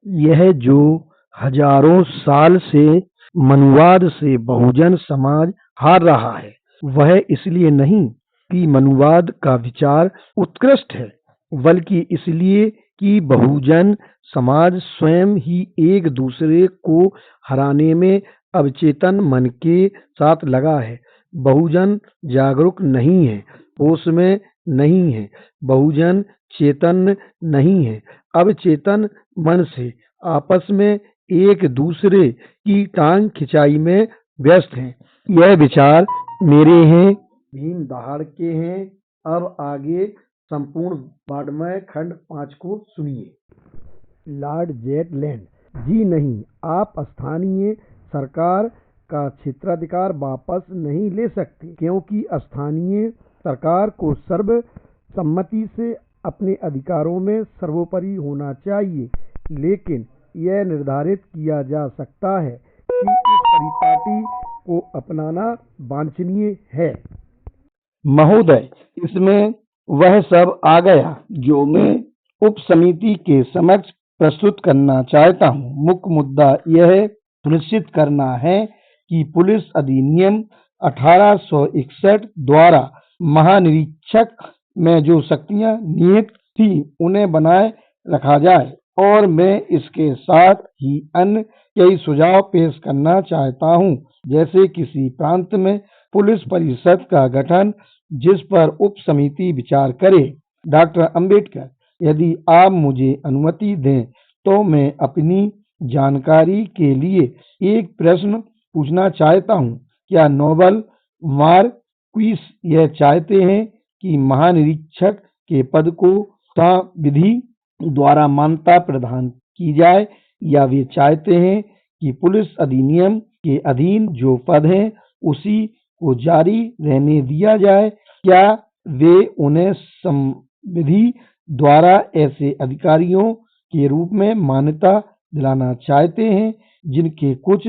यह जो हजारों साल से मनुवाद से बहुजन समाज हार रहा है, वह इसलिए नहीं कि मनुवाद का विचार उत्कृष्ट है, बल्कि इसलिए कि बहुजन समाज स्वयं ही एक दूसरे को हराने में अवचेतन मन के साथ लगा है। बहुजन जागरूक नहीं है, होश में नहीं है, बहुजन चेतन नहीं है, अवचेतन मन से आपस में एक दूसरे की टांग खिंचाई में व्यस्त हैं। यह विचार मेरे हैं, भीम दहाड़ के हैं। अब आगे संपूर्ण वाङ्मय खंड 5 को सुनिए। लॉर्ड जेटलैंड जी नहीं, आप स्थानीय सरकार का क्षेत्राधिकार वापस नहीं ले सकते, क्योंकि स्थानीय सरकार को सर्वसम्मति से अपने अधिकारों में सर्वोपरि होना चाहिए, लेकिन यह निर्धारित किया जा सकता है कि इस परिपाटी को अपनाना वांछनीय है। महोदय, इसमें वह सब आ गया जो मैं उप समिति के समक्ष प्रस्तुत करना चाहता हूँ। मुख्य मुद्दा यह सुनिश्चित करना है कि पुलिस अधिनियम 1861 द्वारा महानिरीक्षक में जो शक्तियां निहित थी उन्हें बनाए रखा जाए, और मैं इसके साथ ही अन्य कई सुझाव पेश करना चाहता हूं, जैसे किसी प्रांत में पुलिस परिषद का गठन जिस पर उप समिति विचार करे। डॉक्टर अंबेडकर, यदि आप मुझे अनुमति दें तो मैं अपनी जानकारी के लिए एक प्रश्न पूछना चाहता हूं। क्या नोबल मार्क्विस यह चाहते हैं कि महानिरीक्षक के पद को संविधि द्वारा मान्यता प्रदान की जाए, या वे चाहते हैं कि पुलिस अधिनियम के अधीन जो पद हैं उसी को जारी रहने दिया जाए? क्या वे उन्हें संविधि द्वारा ऐसे अधिकारियों के रूप में मान्यता दिलाना चाहते हैं जिनके कुछ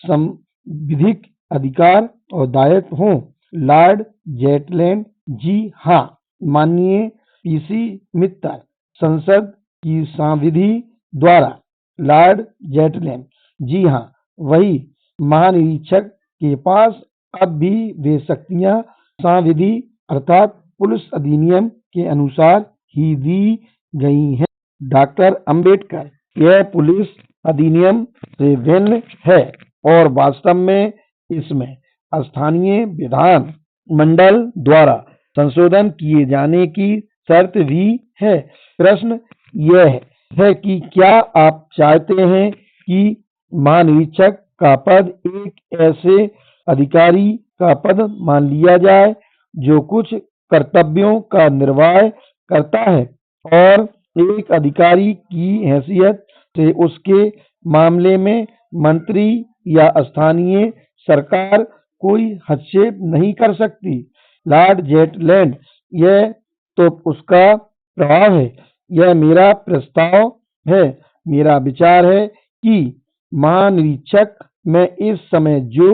संविधिक अधिकार और दायित्व हों? लॉर्ड जेटलैंड जी हाँ। माननीय पीसी मित्तल, संसद की संविधि द्वारा। लॉर्ड जेटलैंड जी हाँ, वही महानिरीक्षक के पास अब भी वे शक्तियां संविधि अर्थात पुलिस अधिनियम के अनुसार ही दी गई हैं। डॉक्टर अंबेडकर, यह पुलिस अधिनियम से भिन्न है और वास्तव में इसमें स्थानीय विधान मंडल द्वारा संशोधन किए जाने की शर्त भी है। प्रश्न यह है कि क्या आप चाहते हैं कि महानिरीक्षक का पद एक ऐसे अधिकारी का पद मान लिया जाए जो कुछ कर्तव्यों का निर्वाह करता है, और एक अधिकारी की हैसियत से उसके मामले में मंत्री या स्थानीय सरकार कोई हस्तक्षेप नहीं कर सकती? लॉर्ड जेटलैंड, यह तो उसका प्रभाव है। यह मेरा प्रस्ताव है। मेरा विचार है कि महानिरीक्षक में इस समय जो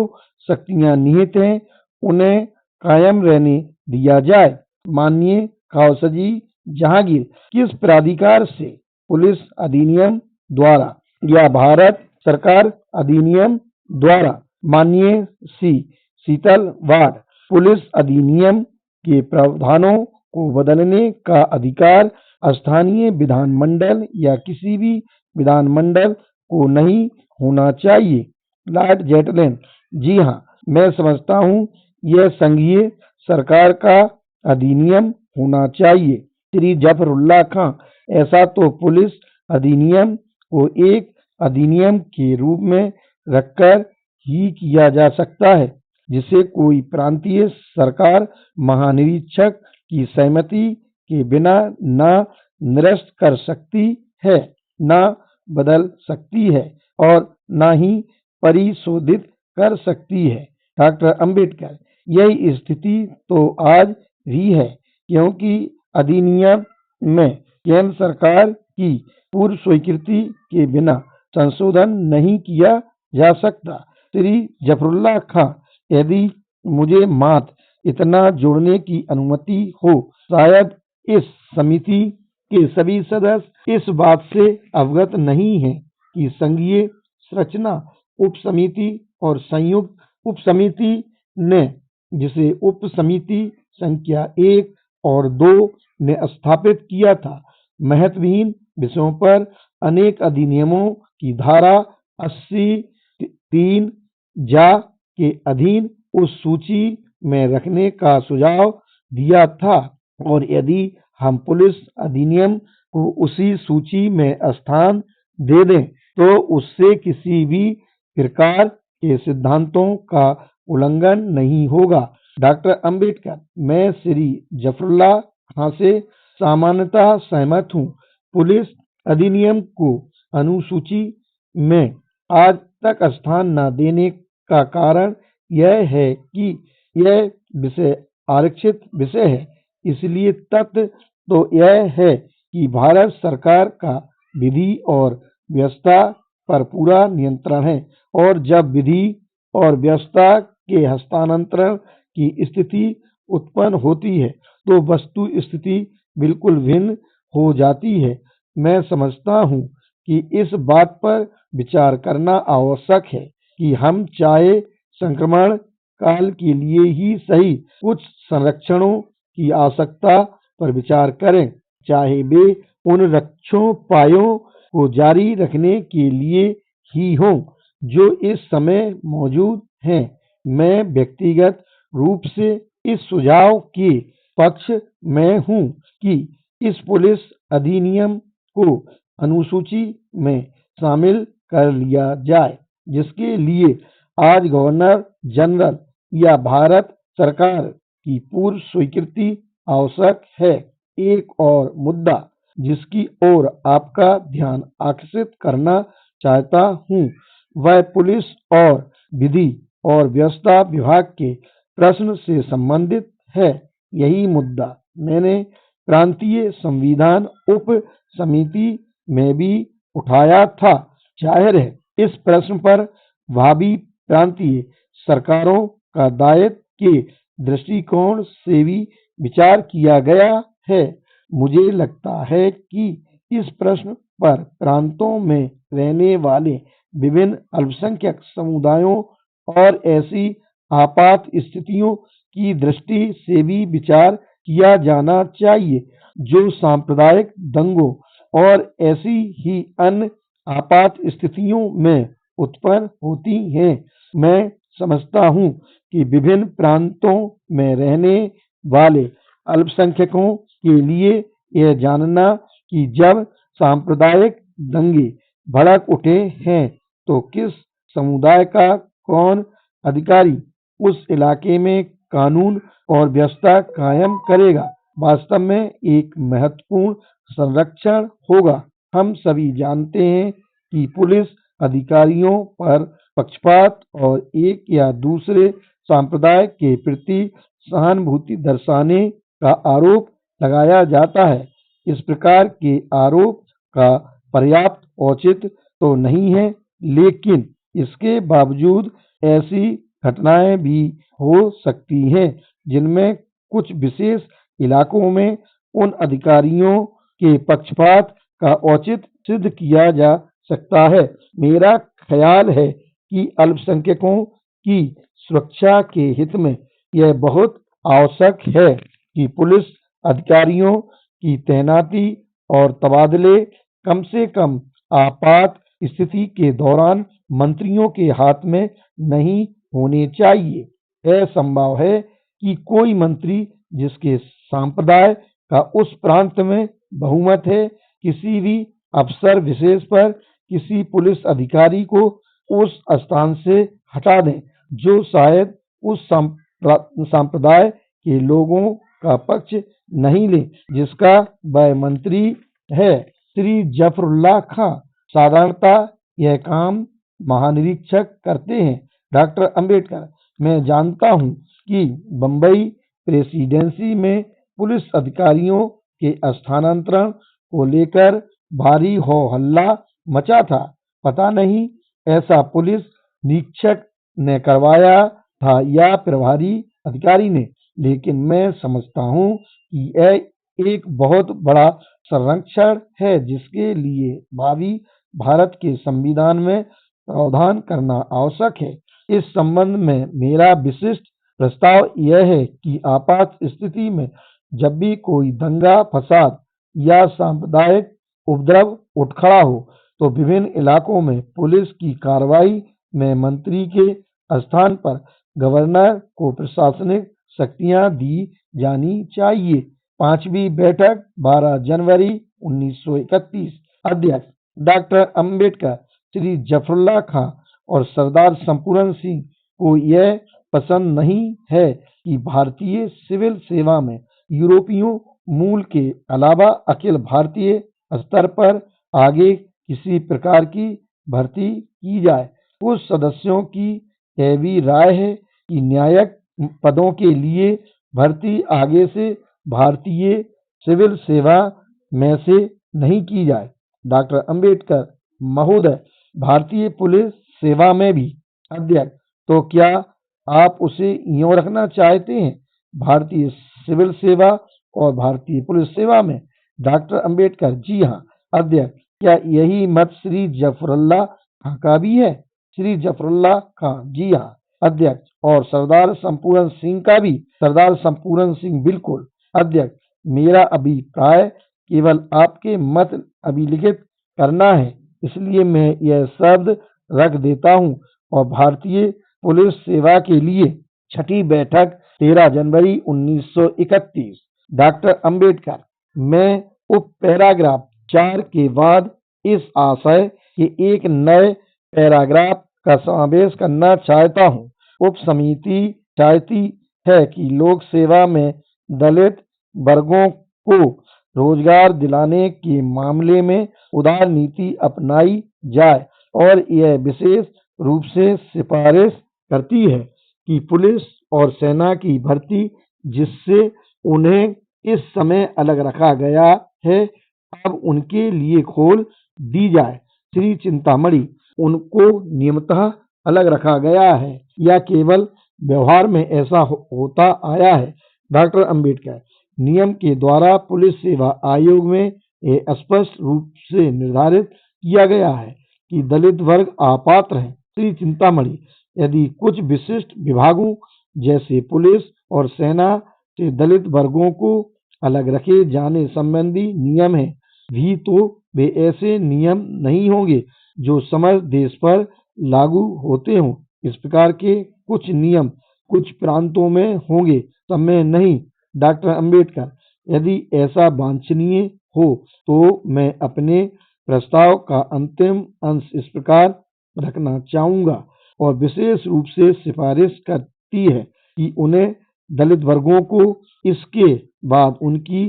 शक्तियां निहित हैं उन्हें कायम रहने दिया जाए। माननीय खाओसजी जहांगीर, किस प्राधिकार से? पुलिस अधिनियम द्वारा या भारत सरकार अधिनियम द्वारा? माननीय सी शीतल वाड, पुलिस अधिनियम के प्रावधानों को बदलने का अधिकार स्थानीय विधानमंडल या किसी भी विधानमंडल को नहीं होना चाहिए। लॉर्ड जेटलैंड जी हाँ, मैं समझता हूँ यह संघीय सरकार का अधिनियम होना चाहिए। श्री जफरुल्लाह खां, ऐसा तो पुलिस अधिनियम को एक अधिनियम के रूप में रखकर ही किया जा सकता है, जिसे कोई प्रांतीय सरकार महानिरीक्षक की सहमति के बिना न निरस्त कर सकती है, न बदल सकती है और न ही परिशोधित कर सकती है। डॉक्टर अंबेडकर, यही स्थिति तो आज भी है, क्योंकि अधिनियम में केंद्र सरकार की पूर्व स्वीकृति के बिना संशोधन नहीं किया जा सकता। श्री जफरुल्लाह खां, यदि मुझे मात्र इतना जोड़ने की अनुमति हो, शायद इस समिति के सभी सदस्य इस बात से अवगत नहीं हैं कि संघीय संरचना उप समिति और संयुक्त उप समिति ने, जिसे उप समिति संख्या 1 और 2 ने स्थापित किया था, महत्वहीन विषयों पर अनेक अधिनियमों की धारा 80(3) जा के अधीन उस सूची में रखने का सुझाव दिया था, और यदि हम पुलिस अधिनियम को उसी सूची में स्थान दे दें तो उससे किसी भी प्रकार के सिद्धांतों का उल्लंघन नहीं होगा। डॉक्टर अंबेडकर: मैं श्री जफरुल्लाह खां से सामान्यतः सहमत हूँ। पुलिस अधिनियम को अनुसूची में आज तक स्थान न देने का कारण यह है कि यह विषय आरक्षित विषय है। इसलिए तथ्य तो यह है कि भारत सरकार का विधि और व्यवस्था पर पूरा नियंत्रण है, और जब विधि और व्यवस्था के हस्तांतरण की स्थिति उत्पन्न होती है तो वस्तु स्थिति बिल्कुल भिन्न हो जाती है। मैं समझता हूँ कि इस बात पर विचार करना आवश्यक है कि हम चाहे संक्रमण काल के लिए ही सही कुछ संरक्षणों की आवश्यकता पर विचार करें, चाहे वे उन रक्षोपायों को जारी रखने के लिए ही हों जो इस समय मौजूद हैं। मैं व्यक्तिगत रूप से इस सुझाव के पक्ष में हूँ कि इस पुलिस अधिनियम को अनुसूची में शामिल कर लिया जाए, जिसके लिए आज गवर्नर जनरल या भारत सरकार की पूर्व स्वीकृति आवश्यक है। एक और मुद्दा जिसकी ओर आपका ध्यान आकर्षित करना चाहता हूँ, वह पुलिस और विधि और व्यवस्था विभाग के प्रश्न से संबंधित है। यही मुद्दा मैंने प्रांतीय संविधान उप समिति में भी उठाया था। जाहिर है इस प्रश्न पर भावी प्रांतीय सरकारों का दायित्व के दृष्टिकोण से भी विचार किया गया है। मुझे लगता है कि इस प्रश्न पर प्रांतों में रहने वाले विभिन्न अल्पसंख्यक समुदायों और ऐसी आपात स्थितियों की दृष्टि से भी विचार किया जाना चाहिए जो सांप्रदायिक दंगों और ऐसी ही अन्य आपात स्थितियों में उत्पन्न होती हैं। मैं समझता हूँ कि विभिन्न प्रांतों में रहने वाले अल्पसंख्यकों के लिए यह जानना कि जब सांप्रदायिक दंगे भड़क उठे हैं तो किस समुदाय का कौन अधिकारी उस इलाके में कानून और व्यवस्था कायम करेगा, वास्तव में एक महत्वपूर्ण संरक्षण होगा। हम सभी जानते हैं कि पुलिस अधिकारियों पर पक्षपात और एक या दूसरे संप्रदाय के प्रति सहानुभूति दर्शाने का आरोप लगाया जाता है। इस प्रकार के आरोप का पर्याप्त औचित्य तो नहीं है, लेकिन इसके बावजूद ऐसी घटनाएं भी हो सकती हैं जिनमें कुछ विशेष इलाकों में उन अधिकारियों के पक्षपात का औचित्य सिद्ध किया जा सकता है। मेरा ख्याल है कि अल्पसंख्यकों की सुरक्षा के हित में यह बहुत आवश्यक है कि पुलिस अधिकारियों की तैनाती और तबादले कम से कम आपात स्थिति के दौरान मंत्रियों के हाथ में नहीं होने चाहिए। यह संभव है कि कोई मंत्री जिसके संप्रदाय का उस प्रांत में बहुमत है किसी भी अफसर विशेष पर किसी पुलिस अधिकारी को उस स्थान से हटा दें जो शायद उस संप्रदाय के लोगों का पक्ष नहीं ले जिसका वह मंत्री है। श्री जफरुल्लाह खां साधारणतः यह काम महानिरीक्षक करते हैं। डॉक्टर अंबेडकर: मैं जानता हूँ कि बम्बई प्रेसिडेंसी में पुलिस अधिकारियों के स्थानांतरण को लेकर भारी हो हल्ला मचा था। पता नहीं ऐसा पुलिस निरीक्षक ने करवाया था या प्रभारी अधिकारी ने, लेकिन मैं समझता हूँ कि यह एक बहुत बड़ा संरक्षण है जिसके लिए भावी भारत के संविधान में प्रावधान करना आवश्यक है। इस संबंध में मेरा विशिष्ट प्रस्ताव यह है कि आपात स्थिति में जब भी कोई दंगा फसाद या सांप्रदायिक उपद्रव उठ खड़ा हो तो विभिन्न इलाकों में पुलिस की कार्रवाई में मंत्री के स्थान पर गवर्नर को प्रशासनिक शक्तियां दी जानी चाहिए। पांचवी बैठक 12 जनवरी 1931। अध्यक्ष डॉक्टर अंबेडकर श्री जफरुल्लाह खां और सरदार संपूर्ण सिंह को यह पसंद नहीं है कि भारतीय सिविल सेवा में यूरोपीय मूल के अलावा अखिल भारतीय स्तर पर आगे किसी प्रकार की भर्ती की जाए। कुछ सदस्यों की यह भी राय है कि न्यायिक पदों के लिए भर्ती आगे से भारतीय सिविल सेवा में से नहीं की जाए। डॉक्टर अंबेडकर महोदय भारतीय पुलिस सेवा में भी। अध्यक्ष तो क्या आप उसे यूं रखना चाहते हैं, भारतीय सिविल सेवा और भारतीय पुलिस सेवा में? डॉक्टर अंबेडकर जी हाँ। अध्यक्ष क्या यही मत श्री जफरुल्लाह खां का भी है? श्री जफरुल्लाह खां जी हाँ। अध्यक्ष और सरदार संपूर्ण सिंह का भी? सरदार संपूर्ण सिंह बिल्कुल। अध्यक्ष मेरा अभिप्राय केवल आपके मत अभिलिखित करना है, इसलिए मैं यह शब्द रख देता हूं और भारतीय पुलिस सेवा के लिए छठी बैठक 13 जनवरी 1931। डॉक्टर अंबेडकर मैं उप पैराग्राफ 4 के बाद इस आशय के एक नए पैराग्राफ का समावेश करना चाहता हूं। उप समिति चाहती है कि लोक सेवा में दलित वर्गों को रोजगार दिलाने के मामले में उदार नीति अपनाई जाए और यह विशेष रूप से सिफारिश करती है कि पुलिस और सेना की भर्ती जिससे उन्हें इस समय अलग रखा गया है अब उनके लिए खोल दी जाए। श्री चिंतामणि उनको नियमतः अलग रखा गया है या केवल व्यवहार में ऐसा होता आया है? डॉक्टर अंबेडकर नियम के द्वारा पुलिस सेवा आयोग में यह स्पष्ट रूप से निर्धारित किया गया है कि दलित वर्ग अपात्र हैं। श्री चिंतामणि यदि कुछ विशिष्ट विभागों जैसे पुलिस और सेना से दलित वर्गों को अलग रखे जाने संबंधी नियम है भी तो वे ऐसे नियम नहीं होंगे जो समस्त देश पर लागू होते हों। इस प्रकार के कुछ नियम कुछ प्रांतों में होंगे, सब में नहीं। डॉक्टर अंबेडकर यदि ऐसा वांछनीय हो तो मैं अपने प्रस्ताव का अंतिम अंश इस प्रकार रखना चाहूँगा और विशेष रूप से सिफारिश करती है कि उन्हें दलित वर्गों को इसके बाद उनकी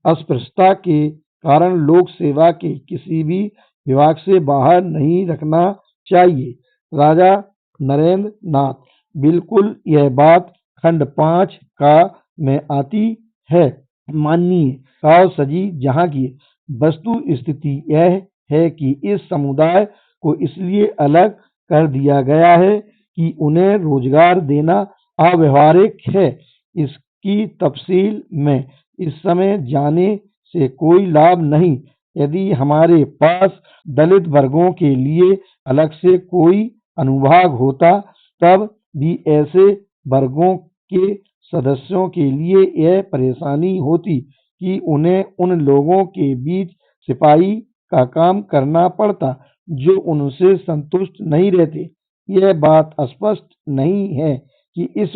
अस्पृश्यता के कारण लोक सेवा के किसी भी विभाग से बाहर नहीं रखना चाहिए। राजा नरेंद्र नाथ बिल्कुल यह बात खंड 5 का में आती है। माननीय काव सजी जहांगीर वस्तु स्थिति यह है कि इस समुदाय को इसलिए अलग कर दिया गया है कि उन्हें रोजगार देना अव्यावहारिक है। इसकी तफसील में इस समय जाने से कोई लाभ नहीं। यदि हमारे पास दलित वर्गों के लिए अलग से कोई अनुभाग होता तब भी ऐसे वर्गों के सदस्यों के लिए यह परेशानी होती कि उन्हें उन लोगों के बीच सिपाही का काम करना पड़ता जो उनसे संतुष्ट नहीं रहते। यह बात स्पष्ट नहीं है कि इस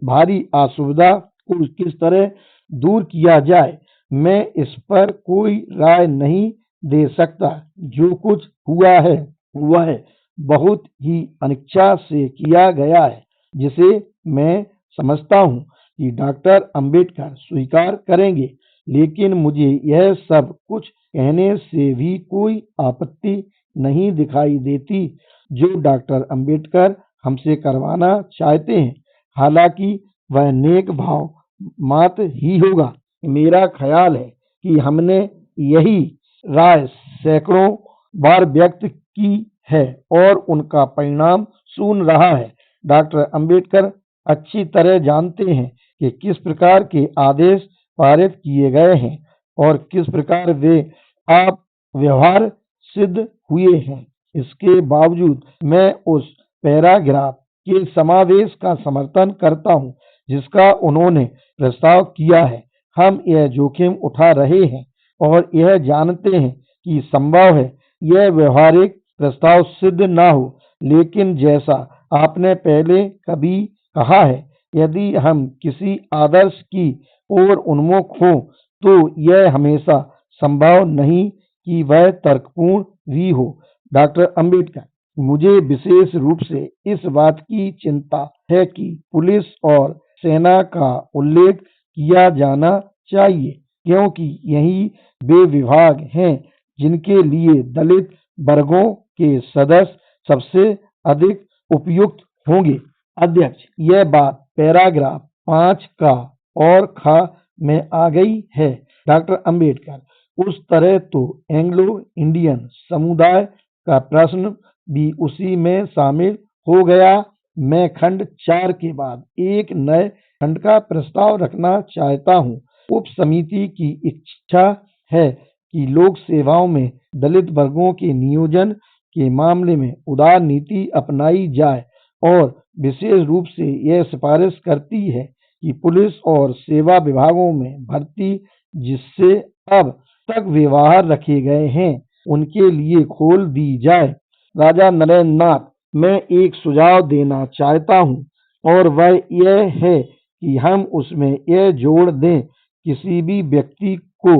भारी असुविधा को किस तरह दूर किया जाए। मैं इस पर कोई राय नहीं दे सकता। जो कुछ हुआ है बहुत ही अनिच्छा से किया गया है, जिसे मैं समझता हूँ कि डॉक्टर अंबेडकर स्वीकार करेंगे, लेकिन मुझे यह सब कुछ कहने से भी कोई आपत्ति नहीं दिखाई देती जो डॉक्टर अंबेडकर हमसे करवाना चाहते हैं। हालांकि वह नेक भाव मात्र ही होगा। मेरा ख्याल है कि हमने यही राय सैकड़ों बार व्यक्त की है और उनका परिणाम शून्य रहा है। डॉक्टर अंबेडकर अच्छी तरह जानते हैं कि किस प्रकार के आदेश पारित किए गए हैं। और किस प्रकार वे आप व्यवहार सिद्ध हुए हैं। इसके बावजूद मैं उस पैराग्राफ के समावेश का समर्थन करता हूं जिसका उन्होंने प्रस्ताव किया है। हम यह जोखिम उठा रहे हैं और यह जानते हैं कि संभव है यह व्यवहारिक प्रस्ताव सिद्ध न हो, लेकिन जैसा आपने पहले कभी कहा है, यदि हम किसी आदर्श की ओर उन्मुख हों तो यह हमेशा संभव नहीं कि वह तर्कपूर्ण भी हो। डॉक्टर अंबेडकर, मुझे विशेष रूप से इस बात की चिंता है कि पुलिस और सेना का उल्लेख किया जाना चाहिए, क्योंकि यही वे विभाग हैं जिनके लिए दलित वर्गों के सदस्य सबसे अधिक उपयुक्त होंगे। अध्यक्ष, यह बात पैराग्राफ 5 का और खा में आ गई है। डॉक्टर अंबेडकर, उस तरह तो एंग्लो इंडियन समुदाय का प्रश्न भी उसी में शामिल हो गया। मैं खंड 4 के बाद एक नए खंड का प्रस्ताव रखना चाहता हूँ। उप समिति की इच्छा है कि लोक सेवाओं में दलित वर्गों के नियोजन के मामले में उदार नीति अपनाई जाए और विशेष रूप से यह सिफारिश करती है कि पुलिस और सेवा विभागों में भर्ती जिससे अब तक व्यवहार रखे गए हैं उनके लिए खोल दी जाए। राजा नरेंद्र नाथ, मैं एक सुझाव देना चाहता हूं और वह यह है कि हम उसमें यह जोड़ दें, किसी भी व्यक्ति को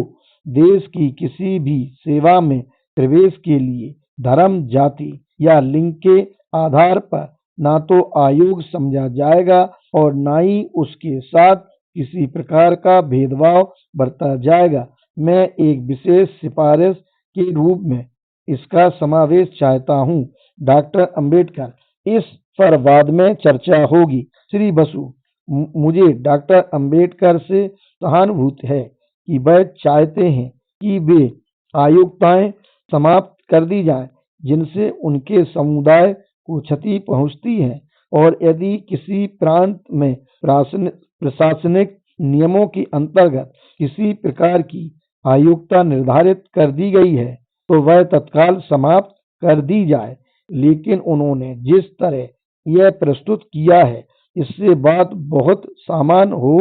देश की किसी भी सेवा में प्रवेश के लिए धर्म, जाति या लिंग के आधार पर ना तो अयोग्य समझा जाएगा और ना ही उसके साथ किसी प्रकार का भेदभाव बरता जाएगा। मैं एक विशेष सिफारिश के रूप में इसका समावेश चाहता हूं। डॉक्टर अंबेडकर, इस पर बाद में चर्चा होगी। श्री बसु, मुझे डॉक्टर अंबेडकर से सहानुभूति है कि वह चाहते हैं कि वे अयोग्यताएं समाप्त कर दी जाएं जिनसे उनके समुदाय को क्षति पहुंचती है, और यदि किसी प्रांत में प्रशासनिक नियमों के अंतर्गत किसी प्रकार की अयोग्यता निर्धारित कर दी गई है तो वह तत्काल समाप्त कर दी जाए। लेकिन उन्होंने जिस तरह यह प्रस्तुत किया है इससे बात बहुत सामान्य हो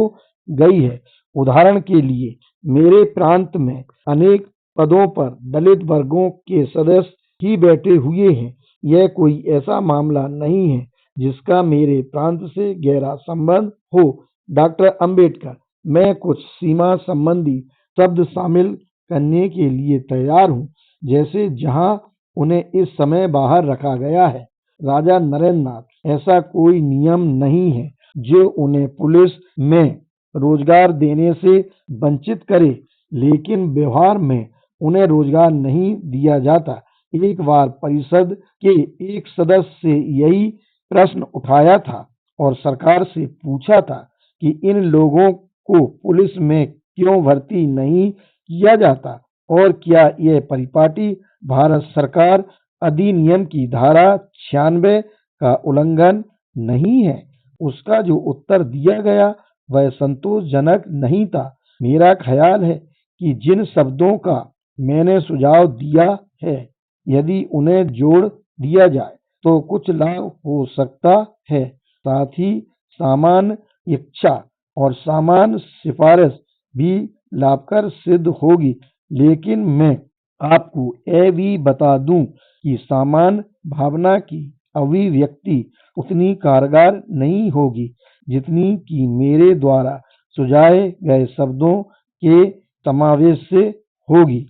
गई है। उदाहरण के लिए, मेरे प्रांत में अनेक पदों पर दलित वर्गों के सदस्य ही बैठे हुए हैं। यह कोई ऐसा मामला नहीं है जिसका मेरे प्रांत से गहरा संबंध हो। डॉक्टर अंबेडकर, मैं कुछ सीमा संबंधी शब्द शामिल करने के लिए तैयार हूँ, जैसे जहाँ उन्हें इस समय बाहर रखा गया है। राजा नरेंद्र नाथ, ऐसा कोई नियम नहीं है जो उन्हें पुलिस में रोजगार देने से वंचित करे, लेकिन व्यवहार में उन्हें रोजगार नहीं दिया जाता। एक बार परिषद के एक सदस्य से यही प्रश्न उठाया था और सरकार से पूछा था कि इन लोगों को पुलिस में क्यों भर्ती नहीं किया जाता और क्या यह परिपाटी भारत सरकार अधिनियम की धारा 96 का उल्लंघन नहीं है। उसका जो उत्तर दिया गया वह संतोषजनक नहीं था। मेरा ख्याल है कि जिन शब्दों का मैंने सुझाव दिया है, यदि उन्हें जोड़ दिया जाए तो कुछ लाभ हो सकता है। साथ ही सामान्य इच्छा और सामान्य सिफारिश भी लाभकर सिद्ध होगी। लेकिन मैं आपको यह भी बता दूं कि सामान्य भावना की अभिव्यक्ति उतनी कारगर नहीं होगी जितनी कि मेरे द्वारा सुझाए गए शब्दों के समावेश से होगी।